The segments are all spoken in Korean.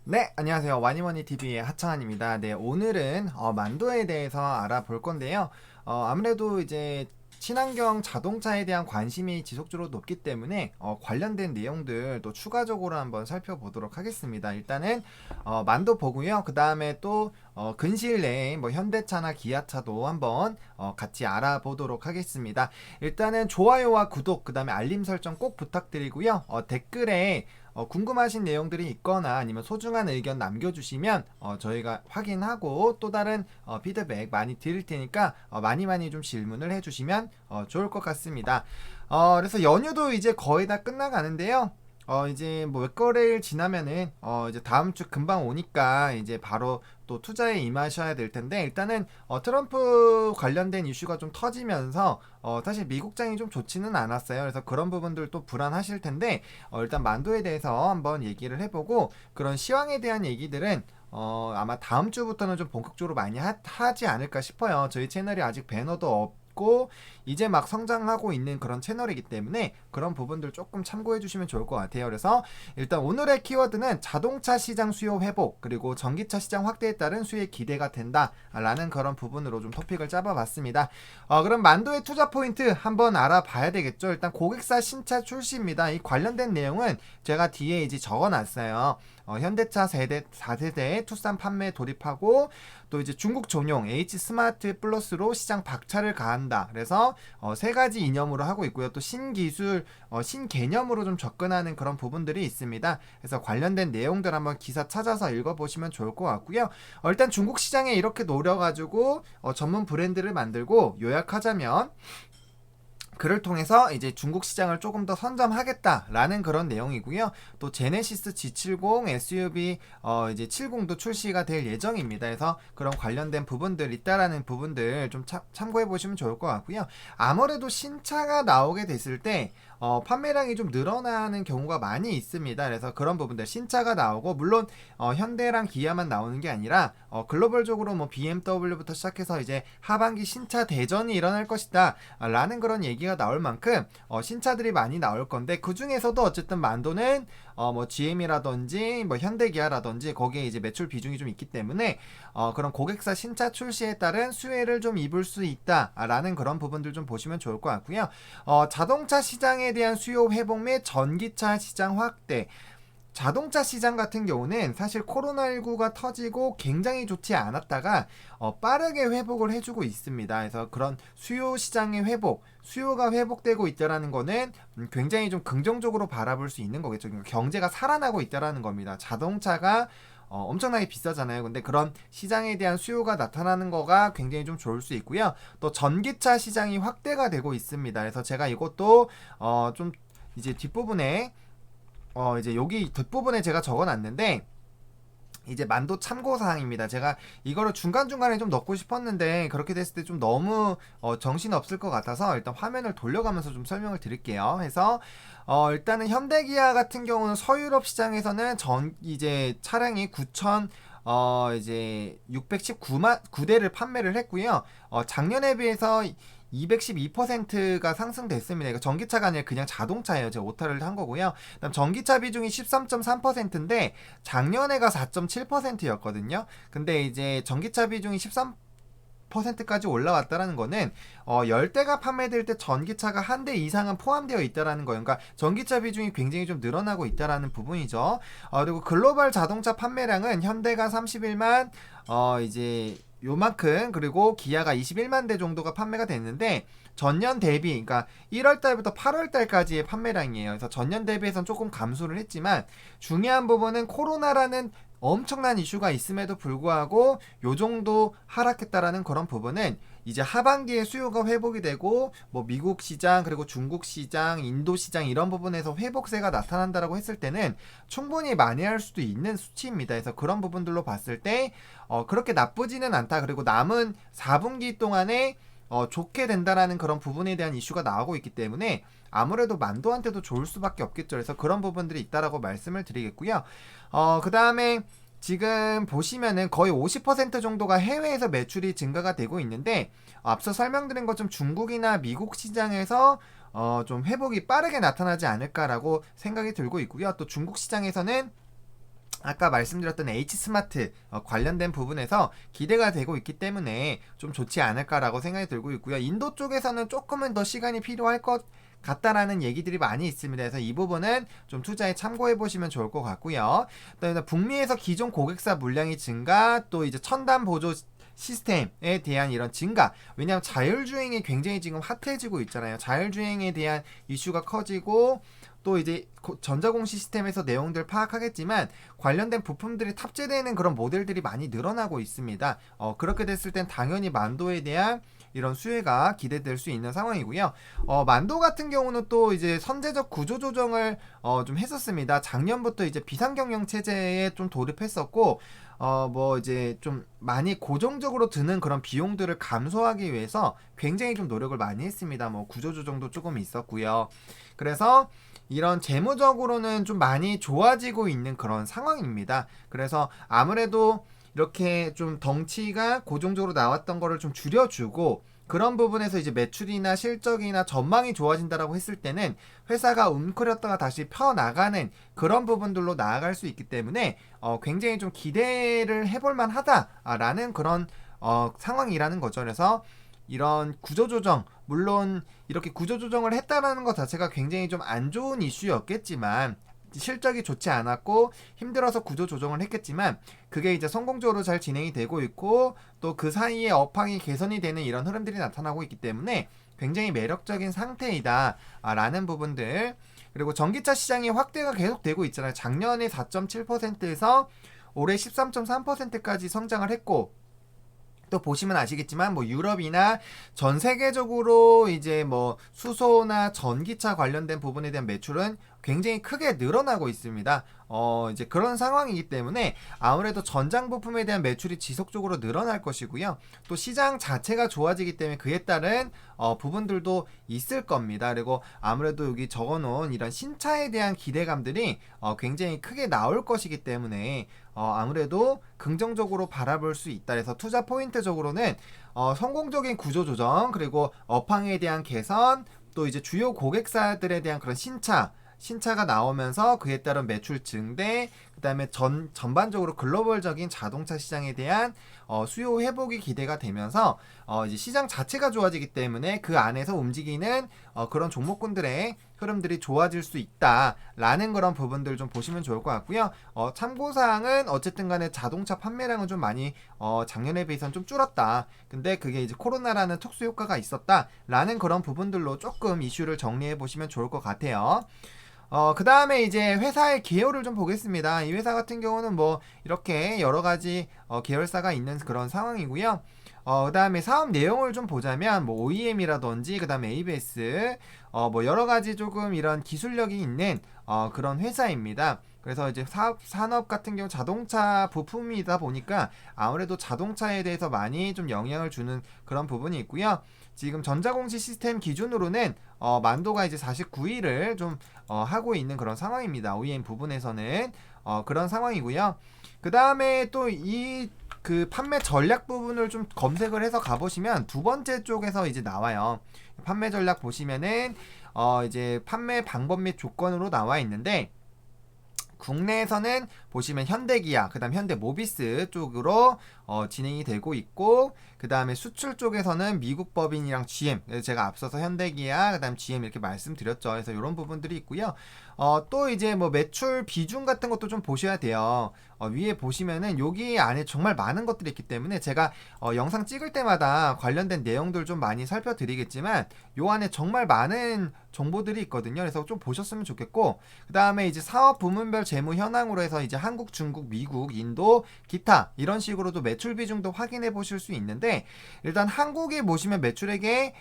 네, 안녕하세요. 와니머니TV의 하창환입니다. 네, 오늘은 만도에 대해서 알아볼 건데요. 아무래도 이제 친환경 자동차에 대한 관심이 지속적으로 높기 때문에 관련된 내용들 또 추가적으로 한번 살펴보도록 하겠습니다. 일단은 만도 보고요. 그 다음에 또 근시일 내에 뭐 현대차나 기아차도 한번 같이 알아보도록 하겠습니다. 일단은 좋아요와 구독, 그 다음에 알림 설정 꼭 부탁드리고요. 댓글에 궁금하신 내용들이 있거나 아니면 소중한 의견 남겨주시면 저희가 확인하고 또 다른 피드백 많이 드릴 테니까 많이 좀 질문을 해주시면 좋을 것 같습니다. 그래서 연휴도 이제 거의 다 끝나가는데요. 이제 뭐 몇 거래일 지나면은 이제 다음 주 금방 오니까 이제 바로 또 투자에 임하셔야 될 텐데, 일단은 트럼프 관련된 이슈가 좀 터지면서 사실 미국장이 좀 좋지는 않았어요. 그래서 그런 부분들 또 불안하실 텐데, 일단 만도에 대해서 한번 얘기를 해보고, 그런 시황에 대한 얘기들은 아마 다음 주부터는 좀 본격적으로 많이 하지 않을까 싶어요. 저희 채널이 아직 배너도 없고 이제 막 성장하고 있는 그런 채널이기 때문에 그런 부분들 조금 참고해 주시면 좋을 것 같아요. 그래서 일단 오늘의 키워드는 자동차 시장 수요 회복, 그리고 전기차 시장 확대에 따른 수요에 기대가 된다 라는 그런 부분으로 좀 토픽을 잡아봤습니다. 그럼 만도의 투자 포인트 한번 알아봐야 되겠죠. 일단 고객사 신차 출시입니다. 이 관련된 내용은 제가 뒤에 이제 적어놨어요. 현대차 세대 4세대 투싼 판매 돌입하고, 또 이제 중국 전용 H 스마트 플러스로 시장 박차를 가한다. 그래서 세 가지 이념으로 하고 있고요. 또 신기술, 신개념으로 좀 접근하는 그런 부분들이 있습니다. 그래서 관련된 내용들 한번 기사 찾아서 읽어보시면 좋을 것 같고요. 일단 중국 시장에 이렇게 노려가지고 전문 브랜드를 만들고, 요약하자면 그를 통해서 이제 중국 시장을 조금 더 선점하겠다라는 그런 내용이고요. 또 제네시스 G70 SUV 이제 70도 출시가 될 예정입니다. 그래서 그런 관련된 부분들 있다라는 부분들 좀 참고해 보시면 좋을 것 같고요. 아무래도 신차가 나오게 됐을 때 판매량이 좀 늘어나는 경우가 많이 있습니다. 그래서 그런 부분들 신차가 나오고, 물론 현대랑 기아만 나오는 게 아니라 글로벌적으로 뭐 BMW부터 시작해서 이제 하반기 신차 대전이 일어날 것이다 라는 그런 얘기가 나올 만큼 신차들이 많이 나올 건데, 그 중에서도 어쨌든 만도는 뭐 GM이라든지 뭐 현대기아라든지 거기에 이제 매출 비중이 좀 있기 때문에 그런 고객사 신차 출시에 따른 수혜를 좀 입을 수 있다라는 그런 부분들 좀 보시면 좋을 것 같고요. 자동차 시장에 대한 수요 회복 및 전기차 시장 확대. 자동차 시장 같은 경우는 사실 코로나19가 터지고 굉장히 좋지 않았다가 빠르게 회복을 해주고 있습니다. 그래서 그런 수요 시장의 회복, 수요가 회복되고 있다라는 거는 굉장히 좀 긍정적으로 바라볼 수 있는 거겠죠. 그러니까 경제가 살아나고 있다라는 겁니다. 자동차가 엄청나게 비싸잖아요. 근데 그런 시장에 대한 수요가 나타나는 거가 굉장히 좀 좋을 수 있고요. 또 전기차 시장이 확대가 되고 있습니다. 그래서 제가 이것도 좀 이제 뒷부분에 이제 여기 뒷부분에 제가 적어놨는데, 이제 만도 참고사항입니다. 제가 이거를 중간중간에 좀 넣고 싶었는데 그렇게 됐을 때 좀 너무 정신없을 것 같아서 일단 화면을 돌려가면서 좀 설명을 드릴게요. 해서 일단은 현대기아 같은 경우는 서유럽 시장에서는 이제 차량이 9천 이제 619만 9대를 판매를 했고요. 작년에 비해서 212%가 상승됐습니다. 이거 전기차가 아니라 그냥 자동차예요. 제가 오타를 한 거고요. 그다음 전기차 비중이 13.3%인데 작년에가 4.7%였거든요. 근데 이제 전기차 비중이 13%까지 올라왔다라는 거는 10대가 판매될 때 전기차가 한 대 이상은 포함되어 있다라는 거예요. 그러니까 전기차 비중이 굉장히 좀 늘어나고 있다라는 부분이죠. 그리고 글로벌 자동차 판매량은 현대가 31만 이제 요만큼, 그리고 기아가 21만 대 정도가 판매가 됐는데, 전년 대비, 그러니까 1월 달부터 8월 달까지의 판매량이에요. 그래서 전년 대비해서는 조금 감소를 했지만, 중요한 부분은 코로나라는 엄청난 이슈가 있음에도 불구하고 요 정도 하락했다라는 그런 부분은 이제 하반기에 수요가 회복이 되고, 뭐 미국 시장, 그리고 중국 시장, 인도 시장 이런 부분에서 회복세가 나타난다라고 했을 때는 충분히 만회할 수도 있는 수치입니다. 그래서 그런 부분들로 봤을 때 그렇게 나쁘지는 않다. 그리고 남은 4분기 동안에 좋게 된다라는 그런 부분에 대한 이슈가 나오고 있기 때문에 아무래도 만도한테도 좋을 수밖에 없겠죠. 그래서 그런 부분들이 있다라고 말씀을 드리겠고요. 그 다음에 지금 보시면은 거의 50% 정도가 해외에서 매출이 증가가 되고 있는데, 앞서 설명드린 것처럼 중국이나 미국 시장에서 좀 회복이 빠르게 나타나지 않을까라고 생각이 들고 있고요. 또 중국 시장에서는 아까 말씀드렸던 H스마트 관련된 부분에서 기대가 되고 있기 때문에 좀 좋지 않을까라고 생각이 들고 있고요. 인도 쪽에서는 조금은 더 시간이 필요할 것 같다라는 얘기들이 많이 있습니다. 그래서 이 부분은 좀 투자에 참고해 보시면 좋을 것 같고요. 또 북미에서 기존 고객사 물량이 증가, 또 이제 첨단 보조 시스템에 대한 이런 증가. 왜냐하면 자율주행이 굉장히 지금 핫해지고 있잖아요. 자율주행에 대한 이슈가 커지고, 또 이제 전자공 시스템에서 내용들 파악하겠지만 관련된 부품들이 탑재되는 그런 모델들이 많이 늘어나고 있습니다. 그렇게 됐을 땐 당연히 만도에 대한 이런 수혜가 기대될 수 있는 상황이고요. 만도 같은 경우는 또 이제 선제적 구조 조정을 좀 했었습니다. 작년부터 이제 비상경영 체제에 좀 돌입했었고, 뭐 이제 좀 많이 고정적으로 드는 그런 비용들을 감소하기 위해서 굉장히 좀 노력을 많이 했습니다. 뭐 구조 조정도 조금 있었고요. 그래서 이런 재무적으로는 좀 많이 좋아지고 있는 그런 상황입니다. 그래서 아무래도 이렇게 좀 덩치가 고정적으로 나왔던 거를 좀 줄여주고, 그런 부분에서 이제 매출이나 실적이나 전망이 좋아진다라고 했을 때는 회사가 움츠렸다가 다시 펴나가는 그런 부분들로 나아갈 수 있기 때문에 굉장히 좀 기대를 해볼 만하다라는 그런 상황이라는 거죠. 그래서 이런 구조조정, 물론 이렇게 구조조정을 했다라는 것 자체가 굉장히 좀 안 좋은 이슈였겠지만, 실적이 좋지 않았고 힘들어서 구조 조정을 했겠지만 그게 이제 성공적으로 잘 진행이 되고 있고, 또 그 사이에 업황이 개선이 되는 이런 흐름들이 나타나고 있기 때문에 굉장히 매력적인 상태이다 라는 부분들. 그리고 전기차 시장의 확대가 계속되고 있잖아요. 작년에 4.7%에서 올해 13.3%까지 성장을 했고, 또 보시면 아시겠지만 뭐 유럽이나 전 세계적으로 이제 뭐 수소나 전기차 관련된 부분에 대한 매출은 굉장히 크게 늘어나고 있습니다. 이제 그런 상황이기 때문에 아무래도 전장 부품에 대한 매출이 지속적으로 늘어날 것이고요. 또 시장 자체가 좋아지기 때문에 그에 따른 부분들도 있을 겁니다. 그리고 아무래도 여기 적어놓은 이런 신차에 대한 기대감들이 굉장히 크게 나올 것이기 때문에 아무래도 긍정적으로 바라볼 수 있다. 그래서 투자 포인트적으로는 성공적인 구조 조정, 그리고 업황에 대한 개선, 또 이제 주요 고객사들에 대한 그런 신차가 나오면서 그에 따른 매출 증대, 그 다음에 전반적으로 글로벌적인 자동차 시장에 대한 수요 회복이 기대가 되면서 이제 시장 자체가 좋아지기 때문에 그 안에서 움직이는 그런 종목군들의 흐름들이 좋아질 수 있다라는 그런 부분들 좀 보시면 좋을 것 같고요. 참고사항은 어쨌든 간에 자동차 판매량은 좀 많이 작년에 비해서는 좀 줄었다. 근데 그게 이제 코로나라는 특수 효과가 있었다라는 그런 부분들로 조금 이슈를 정리해 보시면 좋을 것 같아요. 그 다음에 이제 회사의 기여를 좀 보겠습니다. 이 회사 같은 경우는 뭐 이렇게 여러 가지 계열사가 있는 그런 상황이고요. 그 다음에 사업 내용을 좀 보자면 뭐 OEM이라든지 그 다음에 ABS 뭐 여러 가지 조금 이런 기술력이 있는 그런 회사입니다. 그래서 이제 산업 같은 경우 자동차 부품이다 보니까 아무래도 자동차에 대해서 많이 좀 영향을 주는 그런 부분이 있고요. 지금 전자공시 시스템 기준으로는 만도가 이제 49위를 좀 하고 있는 그런 상황입니다. OEM 부분에서는 그런 상황이고요. 그 다음에 또 그 판매 전략 부분을 좀 검색을 해서 가보시면 두 번째 쪽에서 이제 나와요. 판매 전략 보시면은 이제 판매 방법 및 조건으로 나와 있는데, 국내에서는 보시면 현대기아, 그 다음 현대모비스 쪽으로 진행이 되고 있고, 그 다음에 수출 쪽에서는 미국 법인이랑 GM, 제가 앞서서 현대기아, 그 다음 GM 이렇게 말씀드렸죠. 그래서 이런 부분들이 있고요. 또 이제 뭐 매출 비중 같은 것도 좀 보셔야 돼요. 위에 보시면은 여기 안에 정말 많은 것들이 있기 때문에 제가 영상 찍을 때마다 관련된 내용들 좀 많이 살펴드리겠지만 요 안에 정말 많은 정보들이 있거든요. 그래서 좀 보셨으면 좋겠고, 그 다음에 이제 사업 부문별 재무 현황으로 해서 이제 한국, 중국, 미국, 인도, 기타 이런 식으로도 매출 비중도 확인해 보실 수 있는데, 일단 한국에 보시면 매출액에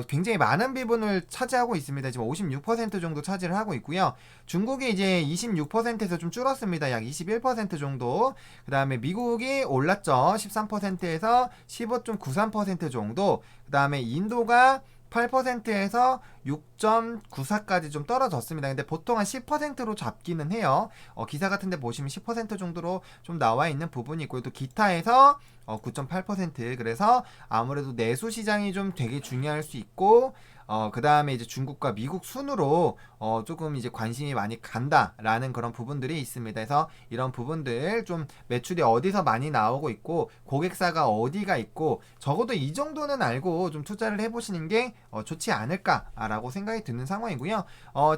굉장히 많은 비중을 차지하고 있습니다. 지금 56% 정도 차지를 하고 있고요. 중국이 이제 26%에서 좀 줄었습니다. 약 21% 정도. 그 다음에 미국이 올랐죠. 13%에서 15.93% 정도. 그 다음에 인도가 8%에서 6.94까지 좀 떨어졌습니다. 근데 보통 한 10%로 잡기는 해요. 기사 같은 데 보시면 10% 정도로 좀 나와 있는 부분이 있고요. 또 기타에서 9.8%. 그래서 아무래도 내수 시장이 좀 되게 중요할 수 있고, 그 다음에 이제 중국과 미국 순으로 조금 이제 관심이 많이 간다라는 그런 부분들이 있습니다. 그래서 이런 부분들 좀 매출이 어디서 많이 나오고 있고 고객사가 어디가 있고 적어도 이 정도는 알고 좀 투자를 해보시는 게 좋지 않을까라고 생각이 드는 상황이고요.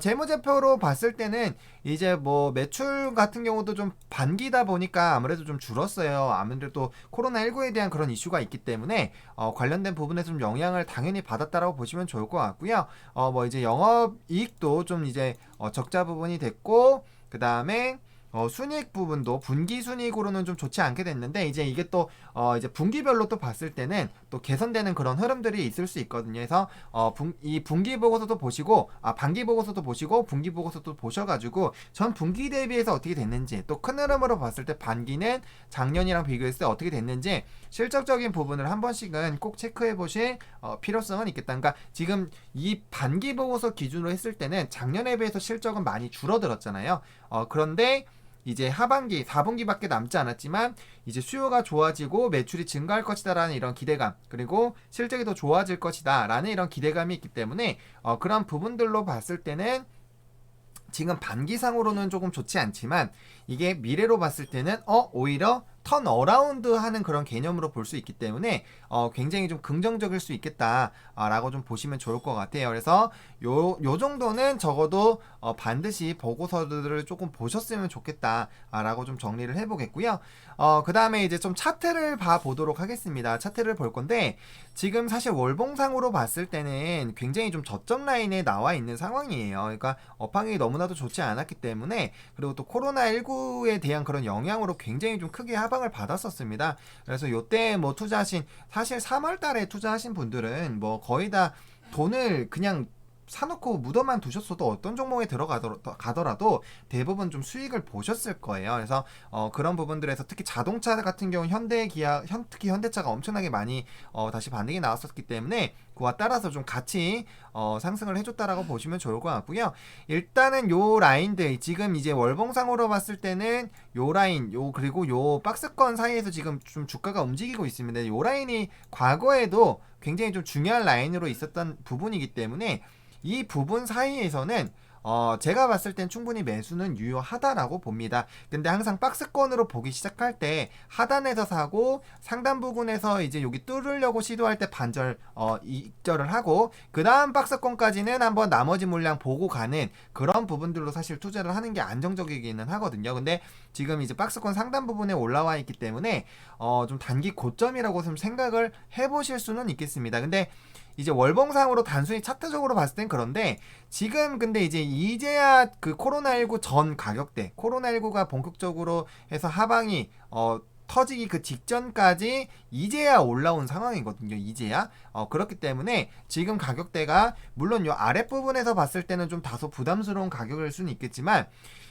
재무제표로 봤을 때는 이제 뭐 매출 같은 경우도 좀 반기다 보니까 아무래도 좀 줄었어요. 아무래도 코로나19에 대한 그런 이슈가 있기 때문에 관련된 부분에서 좀 영향을 당연히 받았다라고 보시면 좋을 것 같고요. 뭐 이제 영업이익도 좀 이제 적자 부분이 됐고 그 다음에 순이익 부분도 분기 순이익으로는 좀 좋지 않게 됐는데 이제 이게 또 이제 분기별로 또 봤을 때는 또 개선되는 그런 흐름들이 있을 수 있거든요. 그래서 이 분기 보고서도 보시고 반기 보고서도 보시고 분기 보고서도 보셔가지고 전 분기 대비해서 어떻게 됐는지 또 큰 흐름으로 봤을 때 반기는 작년이랑 비교했을 때 어떻게 됐는지 실적적인 부분을 한 번씩은 꼭 체크해 보실 필요성은 있겠다. 그러니까 지금 이 반기 보고서 기준으로 했을 때는 작년에 비해서 실적은 많이 줄어들었잖아요. 그런데 이제 하반기 4분기밖에 남지 않았지만 이제 수요가 좋아지고 매출이 증가할 것이다라는 이런 기대감 그리고 실적이 더 좋아질 것이다라는 이런 기대감이 있기 때문에 그런 부분들로 봤을 때는 지금 반기상으로는 조금 좋지 않지만 이게 미래로 봤을 때는 오히려 턴 어라운드 하는 그런 개념으로 볼 수 있기 때문에 굉장히 좀 긍정적일 수 있겠다라고 좀 보시면 좋을 것 같아요. 그래서 요 정도는 적어도 반드시 보고서들을 조금 보셨으면 좋겠다라고 좀 정리를 해보겠고요. 그 다음에 이제 좀 차트를 봐보도록 하겠습니다. 차트를 볼 건데 지금 사실 월봉상으로 봤을 때는 굉장히 좀 저점 라인에 나와 있는 상황이에요. 그러니까 업황이 너무나도 좋지 않았기 때문에 그리고 또 코로나19에 대한 그런 영향으로 굉장히 좀 크게 하방을 받았었습니다. 그래서 요때 뭐 투자하신 사실 3월 달에 투자하신 분들은 뭐 거의 다 돈을 그냥 사놓고 묻어만 두셨어도 어떤 종목에 들어가더라도 대부분 좀 수익을 보셨을 거예요. 그래서 그런 부분들에서 특히 자동차 같은 경우 특히 현대차가 엄청나게 많이 다시 반등이 나왔었기 때문에 그와 따라서 좀 같이 상승을 해줬다라고 보시면 좋을 것 같고요. 일단은 요 라인들 지금 이제 월봉상으로 봤을 때는 요 라인 그리고 요 박스권 사이에서 지금 좀 주가가 움직이고 있습니다. 요 라인이 과거에도 굉장히 좀 중요한 라인으로 있었던 부분이기 때문에 이 부분 사이에서는 제가 봤을 땐 충분히 매수는 유효하다라고 봅니다. 근데 항상 박스권으로 보기 시작할 때 하단에서 사고 상단 부분에서 이제 여기 뚫으려고 시도할 때 반절 익절을 하고 그 다음 박스권까지는 한번 나머지 물량 보고 가는 그런 부분들로 사실 투자를 하는 게 안정적이기는 하거든요. 근데 지금 이제 박스권 상단 부분에 올라와 있기 때문에 좀 단기 고점이라고 좀 생각을 해보실 수는 있겠습니다. 근데 이제 월봉상으로 단순히 차트적으로 봤을 땐 그런데 지금 근데 이제야 그 코로나19 전 가격대 코로나19가 본격적으로 해서 하방이 터지기 그 직전까지 이제야 올라온 상황이거든요. 이제야 그렇기 때문에 지금 가격대가 물론 요 아랫부분에서 봤을 때는 좀 다소 부담스러운 가격일 수는 있겠지만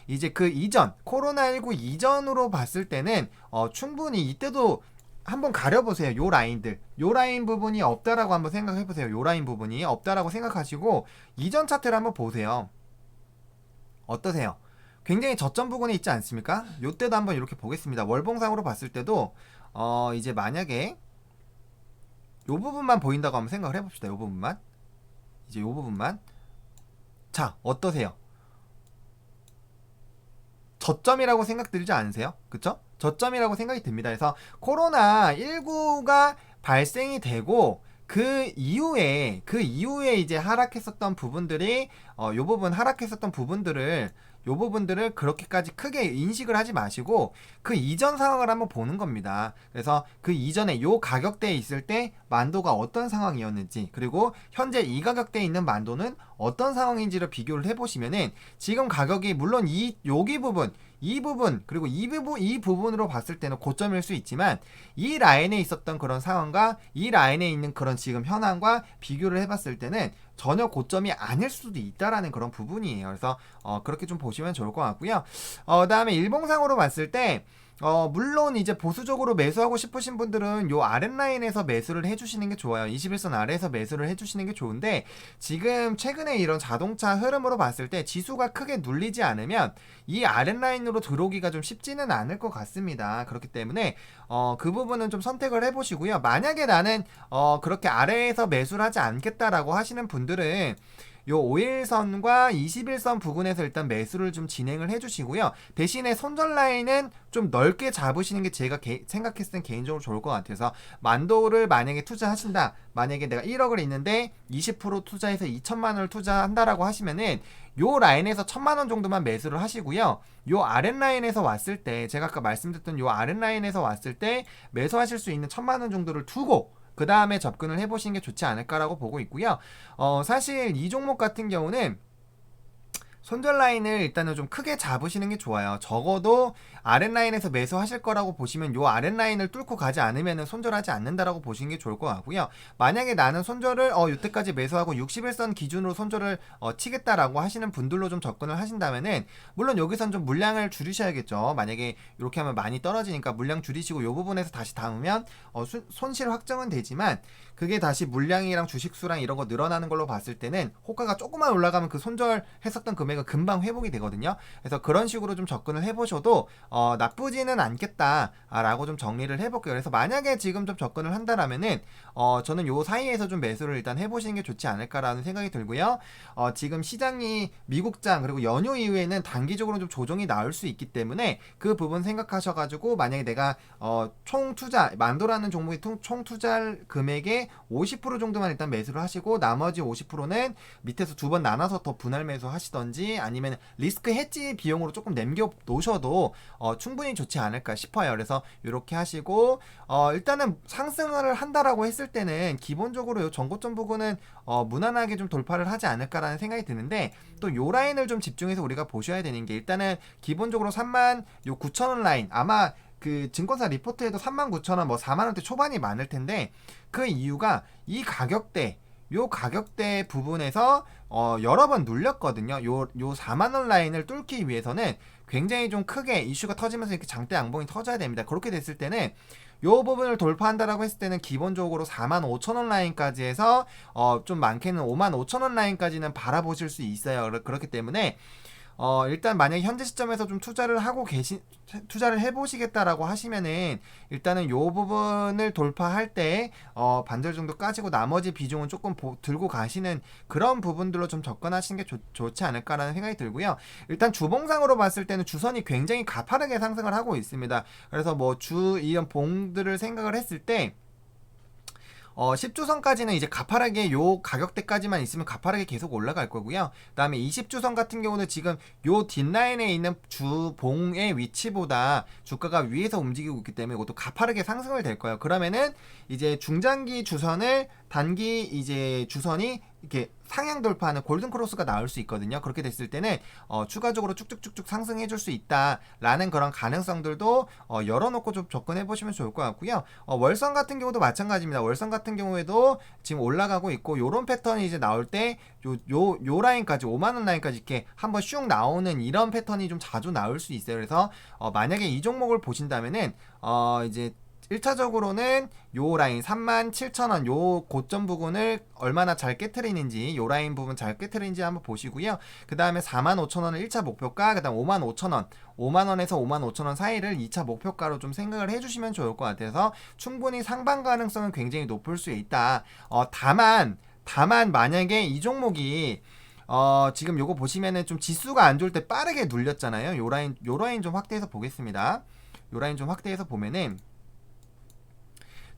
이제 그 이전 코로나19 이전으로 봤을 때는 충분히 이때도 한번 가려보세요. 요 라인들. 요 라인 부분이 없다라고 한번 생각해보세요. 요 라인 부분이 없다라고 생각하시고 이전 차트를 한번 보세요. 어떠세요? 굉장히 저점 부분에 있지 않습니까? 요때도 한번 이렇게 보겠습니다. 월봉상으로 봤을 때도 이제 만약에 요 부분만 보인다고 한번 생각을 해봅시다. 요 부분만. 이제 요 부분만. 자, 어떠세요? 저점이라고 생각 들지 않으세요? 그쵸? 저점이라고 생각이 듭니다. 그래서 코로나19가 발생이 되고 그 이후에 이제 하락했었던 부분들이 요 부분 하락했었던 부분들을 요 부분들을 그렇게까지 크게 인식을 하지 마시고 그 이전 상황을 한번 보는 겁니다. 그래서 그 이전에 요 가격대에 있을 때 만도가 어떤 상황이었는지 그리고 현재 이 가격대에 있는 만도는 어떤 상황인지를 비교를 해보시면은 지금 가격이 물론 여기 부분 이 부분 그리고 이 부분으로 봤을 때는 고점일 수 있지만 이 라인에 있었던 그런 상황과 이 라인에 있는 그런 지금 현황과 비교를 해봤을 때는 전혀 고점이 아닐 수도 있다라는 그런 부분이에요. 그래서 그렇게 좀 보시면 좋을 것 같고요. 그다음에 일봉상으로 봤을 때 물론 이제 보수적으로 매수하고 싶으신 분들은 요 아랫라인에서 매수를 해주시는 게 좋아요. 21선 아래에서 매수를 해주시는 게 좋은데, 지금 최근에 이런 자동차 흐름으로 봤을 때 지수가 크게 눌리지 않으면 이 아랫라인으로 들어오기가 좀 쉽지는 않을 것 같습니다. 그렇기 때문에 그 부분은 좀 선택을 해보시고요. 만약에 나는 그렇게 아래에서 매수를 하지 않겠다라고 하시는 분들은 요 5일선과 21선 부근에서 일단 매수를 좀 진행을 해주시고요. 대신에 손절 라인은 좀 넓게 잡으시는 게 제가 생각했을 땐 개인적으로 좋을 것 같아서, 만도를 만약에 투자하신다, 만약에 내가 1억을 있는데 20% 투자해서 2천만 원을 투자한다라고 하시면은 요 라인에서 1,000만 원 정도만 매수를 하시고요. 요 아랫라인에서 왔을 때, 제가 아까 말씀드렸던 요 아랫라인에서 왔을 때 매수하실 수 있는 1,000만 원 정도를 두고 그 다음에 접근을 해보시는 게 좋지 않을까라고 보고 있고요. 사실 이 종목 같은 경우는 손절 라인을 일단은 좀 크게 잡으시는 게 좋아요. 적어도 아랫라인에서 매수하실 거라고 보시면 요 아랫라인을 뚫고 가지 않으면 손절하지 않는다라고 보시는 게 좋을 것 같고요. 만약에 나는 손절을 이때까지 매수하고 61선 기준으로 손절을 치겠다라고 하시는 분들로 좀 접근을 하신다면은, 물론 여기선 좀 물량을 줄이셔야겠죠. 만약에 이렇게 하면 많이 떨어지니까 물량 줄이시고 요 부분에서 다시 담으면 손실 확정은 되지만, 그게 다시 물량이랑 주식수랑 이런 거 늘어나는 걸로 봤을 때는 호가가 조금만 올라가면 그 손절했었던 금액은 금방 회복이 되거든요. 그래서 그런 식으로 좀 접근을 해보셔도 나쁘지는 않겠다라고 좀 정리를 해볼게요. 그래서 만약에 지금 좀 접근을 한다라면은 저는 요 사이에서 좀 매수를 일단 해보시는 게 좋지 않을까라는 생각이 들고요. 지금 시장이 미국장 그리고 연휴 이후에는 단기적으로 좀 조정이 나올 수 있기 때문에 그 부분 생각하셔가지고, 만약에 내가 총 투자 만도라는 종목의 총 투자 금액의 50% 정도만 일단 매수를 하시고, 나머지 50%는 밑에서 두 번 나눠서 더 분할 매수 하시던지, 아니면 리스크 해지 비용으로 조금 남겨 놓으셔도 충분히 좋지 않을까 싶어요. 그래서 이렇게 하시고, 일단은 상승을 한다라고 했을 때는 기본적으로 요 전고점 부근은 무난하게 좀 돌파를 하지 않을까라는 생각이 드는데, 또 요 라인을 좀 집중해서 우리가 보셔야 되는 게, 일단은 기본적으로 39,000원 라인, 아마 그 증권사 리포트에도 39,000원, 뭐 4만원대 초반이 많을 텐데, 그 이유가 이 가격대, 요 가격대 부분에서 여러 번 눌렸거든요. 요 4만원 라인을 뚫기 위해서는 굉장히 좀 크게 이슈가 터지면서 이렇게 장대 양봉이 터져야 됩니다. 그렇게 됐을 때는 요 부분을 돌파한다라고 했을 때는 기본적으로 45,000원 라인까지 해서 좀 많게는 55,000원 라인까지는 바라보실 수 있어요. 그렇기 때문에 일단 만약에 현재 시점에서 좀 투자를 해보시겠다라고 하시면은, 일단은 요 부분을 돌파할 때 반절 정도 까지고 나머지 비중은 조금 들고 가시는 그런 부분들로 좀 접근하시는 게 좋지 않을까라는 생각이 들고요. 일단 주봉상으로 봤을 때는 주선이 굉장히 가파르게 상승을 하고 있습니다. 그래서 뭐 이런 봉들을 생각을 했을 때 10주선까지는 이제 가파르게 요 가격대까지만 있으면 가파르게 계속 올라갈 거고요. 그 다음에 20주선 같은 경우는 지금 요 뒷라인에 있는 주봉의 위치보다 주가가 위에서 움직이고 있기 때문에 이것도 가파르게 상승을 될 거예요. 그러면은 이제 중장기 주선을 단기 이제 주선이 이렇게 상향 돌파하는 골든 크로스가 나올 수 있거든요. 그렇게 됐을 때는 추가적으로 쭉쭉쭉쭉 상승해 줄 수 있다라는 그런 가능성들도 열어놓고 좀 접근해 보시면 좋을 것 같고요. 월선 같은 경우도 마찬가지입니다. 월선 같은 경우에도 지금 올라가고 있고, 요런 패턴이 이제 나올 때 요 라인까지 5만원 라인까지 이렇게 한번 슉 나오는 이런 패턴이 좀 자주 나올 수 있어요. 그래서 만약에 이 종목을 보신다면은 이제 1차적으로는 요 라인 37,000원 요 고점 부분을 얼마나 잘 깨트리는지, 요 라인 부분 잘 깨트리는지 한번 보시고요. 그 다음에 45,000원을 1차 목표가, 그 다음 55,000원 5만원에서 55,000원 사이를 2차 목표가로 좀 생각을 해주시면 좋을 것 같아서, 충분히 상방 가능성은 굉장히 높을 수 있다. 다만 만약에 이 종목이 지금 요거 보시면은 좀 지수가 안 좋을 때 빠르게 눌렸잖아요. 요 라인 좀 확대해서 보겠습니다. 요 라인 좀 확대해서 보면은,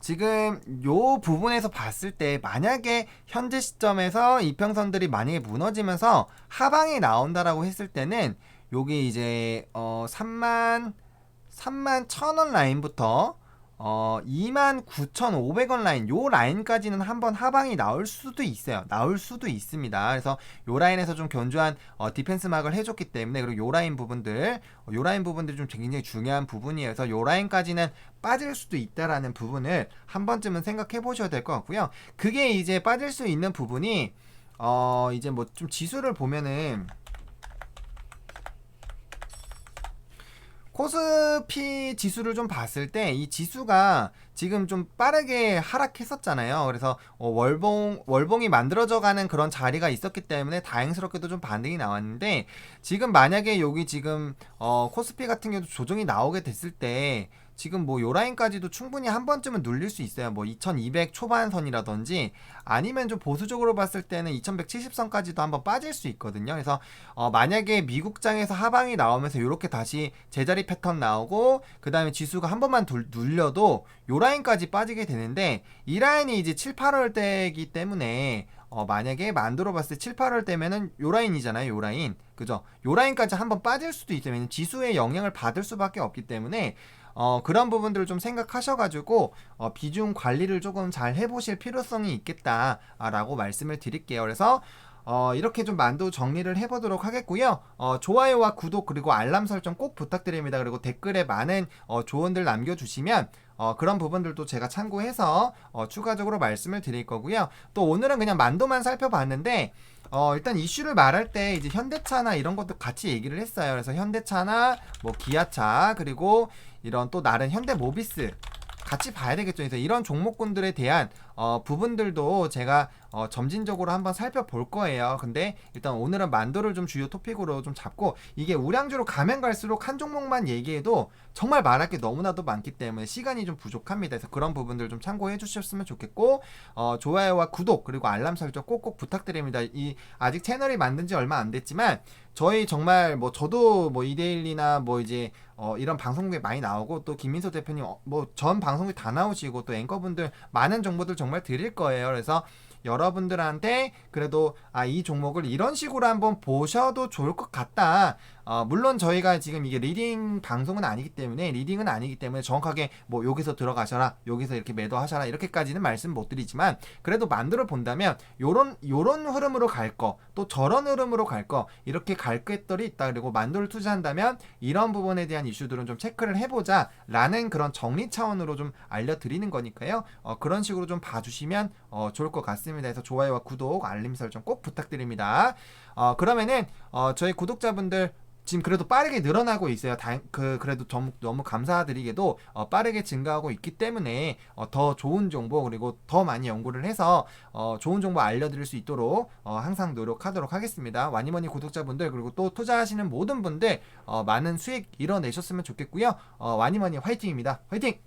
지금 요 부분에서 봤을 때 만약에 현재 시점에서 이평선들이 만약에 무너지면서 하방이 나온다라고 했을 때는, 여기 이제 31,000원 라인부터 29,500원 라인, 요 라인까지는 한번 하방이 나올 수도 있어요. 나올 수도 있습니다. 그래서 요 라인에서 좀 견조한 디펜스 막을 해줬기 때문에, 그리고 요 라인 부분들이 좀 굉장히 중요한 부분이에요. 그래서 요 라인까지는 빠질 수도 있다라는 부분을 한 번쯤은 생각해 보셔야 될 것 같고요. 그게 이제 빠질 수 있는 부분이 이제 뭐 좀 지수를 보면은 코스피 지수를 좀 봤을 때 이 지수가 지금 좀 빠르게 하락했었잖아요. 그래서 월봉이 만들어져 가는 그런 자리가 있었기 때문에 다행스럽게도 좀 반등이 나왔는데, 지금 만약에 여기 지금 코스피 같은 경우도 조정이 나오게 됐을 때 지금 뭐 요 라인까지도 충분히 한 번쯤은 눌릴 수 있어요. 뭐 2200 초반선이라든지 아니면 좀 보수적으로 봤을 때는 2170선까지도 한번 빠질 수 있거든요. 그래서 만약에 미국장에서 하방이 나오면서 이렇게 다시 제자리 패턴 나오고 그 다음에 지수가 한 번만 눌려도 요 라인까지 빠지게 되는데, 이 라인이 이제 7, 8월 때이기 때문에 만약에 만들어 봤을 때 7, 8월 때면은 요 라인이잖아요. 요 라인. 그죠? 요 라인까지 한번 빠질 수도 있어요. 왜냐면 지수의 영향을 받을 수밖에 없기 때문에 그런 부분들을 좀 생각하셔가지고 비중 관리를 조금 잘 해보실 필요성이 있겠다라고 말씀을 드릴게요. 그래서 이렇게 좀 만두 정리를 해보도록 하겠고요. 좋아요와 구독 그리고 알람 설정 꼭 부탁드립니다. 그리고 댓글에 많은 조언들 남겨주시면 그런 부분들도 제가 참고해서 추가적으로 말씀을 드릴 거고요. 또 오늘은 그냥 만두만 살펴봤는데 일단 이슈를 말할 때 이제 현대차나 이런 것도 같이 얘기를 했어요. 그래서 현대차나 뭐 기아차 그리고 이런 또 다른 현대모비스 같이 봐야 되겠죠. 그래서 이런 종목군들에 대한 부분들도 제가 점진적으로 한번 살펴볼 거예요. 근데 일단 오늘은 만도를 좀 주요 토픽으로 좀 잡고, 이게 우량주로 가면 갈수록 한 종목만 얘기해도 정말 말할 게 너무나도 많기 때문에 시간이 좀 부족합니다. 그래서 그런 부분들 좀 참고해 주셨으면 좋겠고, 좋아요와 구독 그리고 알람 설정 꼭꼭 부탁드립니다. 이 아직 채널이 만든 지 얼마 안 됐지만 저희 정말 뭐 저도 뭐 이데일리나 뭐 이제 이런 방송국에 많이 나오고, 또 김민서 대표님 뭐 전 방송국에 다 나오시고 또 앵커분들 많은 정보들 정말 드릴 거예요. 그래서 여러분들한테 그래도 이 종목을 이런 식으로 한번 보셔도 좋을 것 같다. 물론 저희가 지금 이게 리딩 방송은 아니기 때문에, 리딩은 아니기 때문에 정확하게 뭐 여기서 들어가셔라, 여기서 이렇게 매도하셔라 이렇게까지는 말씀 못 드리지만, 그래도 만들어 본다면 요런 흐름으로 갈 거, 또 저런 흐름으로 갈 거, 이렇게 갈 것들이 있다. 그리고 만두를 투자한다면 이런 부분에 대한 이슈들은 좀 체크를 해보자 라는 그런 정리 차원으로 좀 알려드리는 거니까요. 그런 식으로 좀 봐주시면 좋을 것 같습니다. 그래서 좋아요와 구독 알림 설정 꼭 부탁드립니다. 그러면은 저희 구독자분들 지금 그래도 빠르게 늘어나고 있어요. 그래도 너무 감사드리게도 빠르게 증가하고 있기 때문에 더 좋은 정보 그리고 더 많이 연구를 해서 좋은 정보 알려드릴 수 있도록 항상 노력하도록 하겠습니다. 와니머니 구독자분들 그리고 또 투자하시는 모든 분들 많은 수익 이뤄내셨으면 좋겠고요. 와니머니 화이팅입니다. 화이팅!